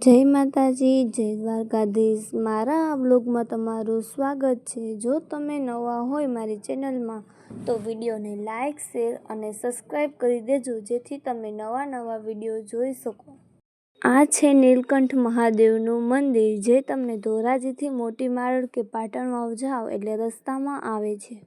જય માતાજી, જય દ્વારકાધીશ। મારા આ બ્લોગમાં તમારું સ્વાગત છે। જો તમે નવા હોય મારી ચેનલમાં તો વિડીયોને લાઇક, શેર અને સબસ્ક્રાઈબ કરી દેજો, જેથી તમે નવા વિડીયો જોઈ શકો। આ છે નીલકંઠ મહાદેવનું મંદિર, જે તમને ધોરાજીથી મોટી માળ કે પાટણ વાવ જાઓ એટલે રસ્તામાં આવે છે।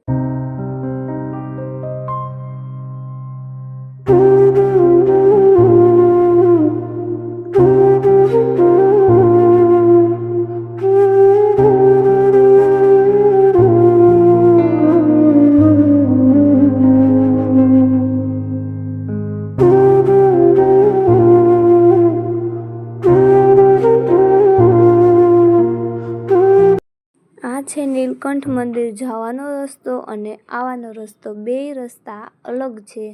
આ છે નીલકંઠ મંદિર જવાનો રસ્તો અને આવવાનો રસ્તો, બેય રસ્તા અલગ છે,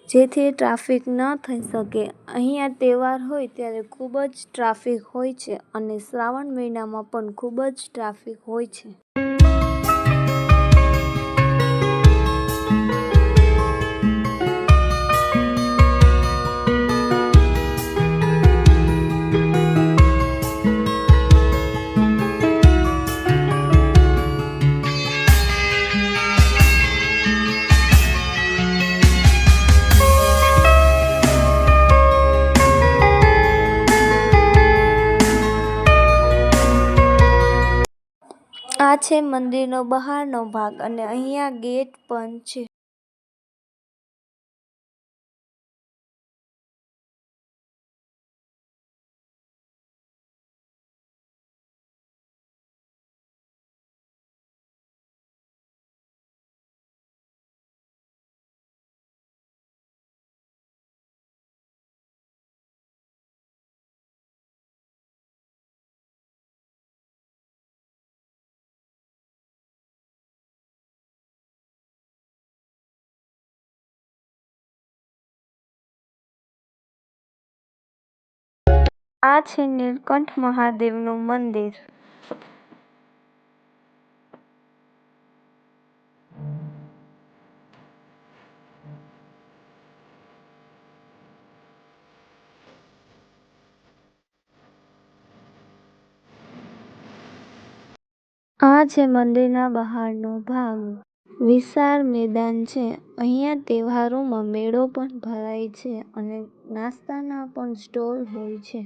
જેથી ટ્રાફિક ન થઈ શકે। અહીંયા તહેવાર હોય ત્યારે ખૂબ જ ટ્રાફિક હોય છે અને શ્રાવણ મહિનામાં પણ ખૂબ જ ટ્રાફિક હોય છે। આ છે મંદિરનો બહારનો ભાગ અને અહીંયા ગેટ પણ છે। આ છે નીલકંઠ મહાદેવનું મંદિર। આ છે મંદિરના બહારનો ભાગ, વિશાળ મેદાન છે। અહીંયા તહેવારોમાં મેળો પણ ભરાય છે અને નાસ્તાના પણ સ્ટોલ હોય છે।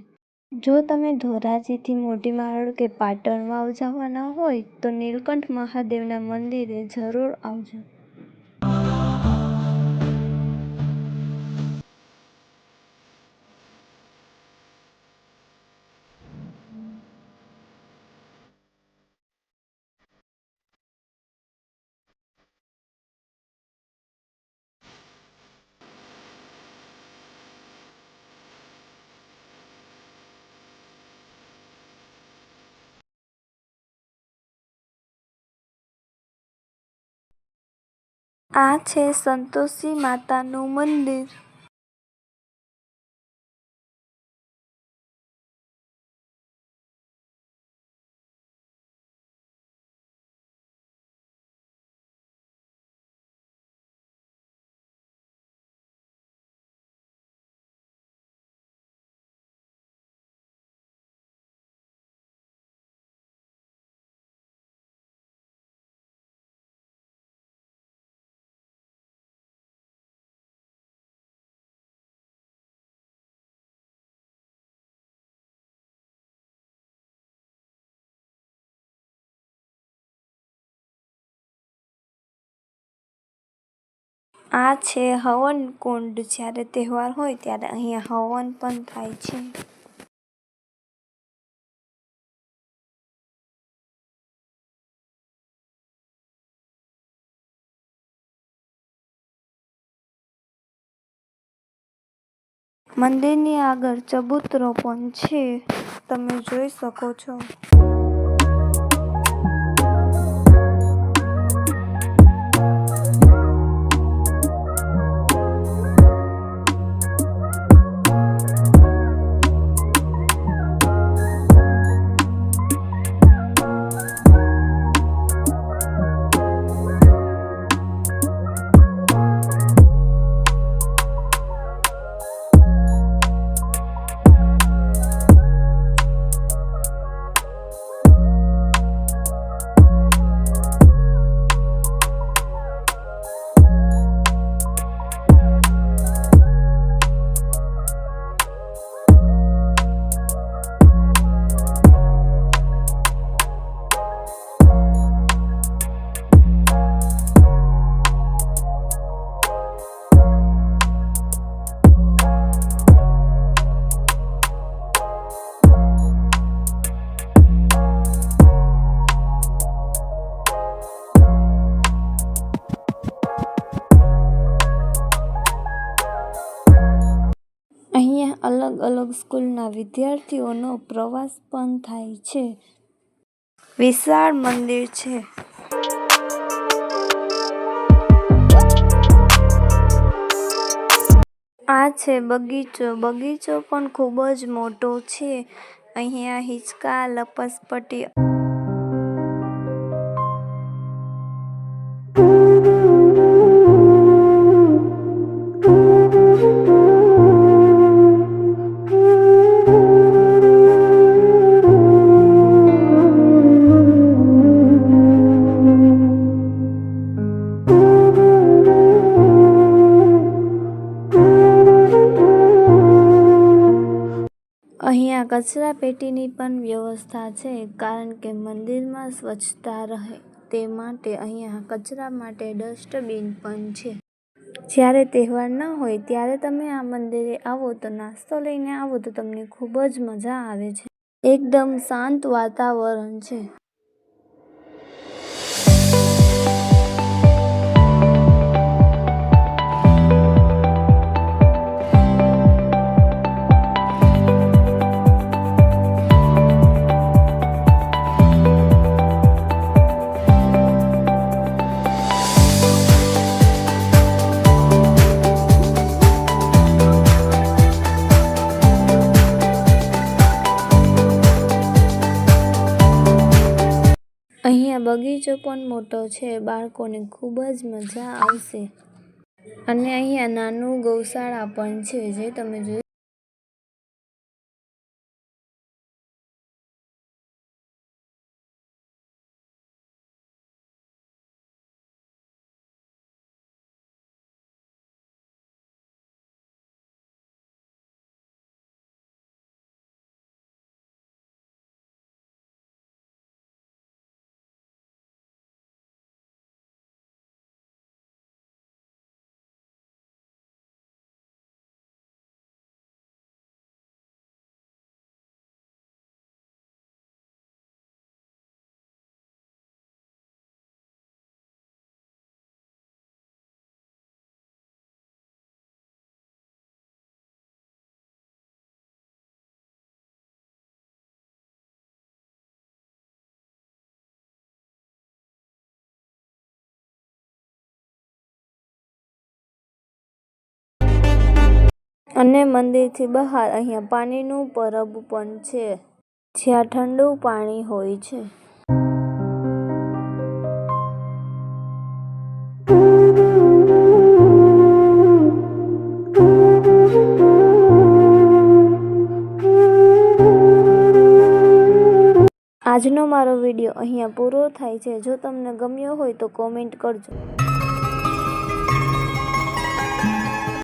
જો તમે ધોરાજીથી મોટી માળ કે પાટણ વાવ જવાના હોય તો નીલકંઠ મહાદેવના મંદિરે જરૂર આવજો। આ છે સંતોષી માતાનું મંદિર। આ છે હવન કુંડ, જ્યારે તહેવાર હોય ત્યારે અહીંયા હવન પણ થાય છે। મંદિરની આગળ ચબૂતરો પણ છે, તમે જોઈ શકો છો। સ્કૂલના વિદ્યાર્થીઓનો પ્રવાસ પણ થાય છે. વિશાળ મંદિર છે. આ છે બગીચો. બગીચો પણ ખૂબ જ મોટો છે. અહીંયા હિંચકા, લપસપટ્ટી અહીંયા કચરા પેટીની પણ વ્યવસ્થા છે, કારણ કે મંદિરમાં સ્વચ્છતા રહે તે માટે અહીંયા કચરા માટે ડસ્ટબિન પણ છે. જ્યારે તહેવાર ન હોય ત્યારે તમે આ મંદિરે આવો તો નાસ્તો લઈને આવો તો તમને ખૂબ જ મજા આવે છે. એકદમ શાંત વાતાવરણ છે. અહીંયા બગીચો પણ મોટો છે. બાળકોને ખૂબ જ મજા આવશે. અને અહીંયા નાનું ગૌશાળા પણ છે, જે તમે જોઈ અને મંદિરથી બહાર અહીંયા પાણીનું પરબ પણ છે, જ્યાં ઠંડુ પાણી હોય છે. આજનો મારો વિડીયો અહીંયા પૂરો થાય છે. જો તમને ગમ્યો હોય તો કોમેન્ટ કરજો.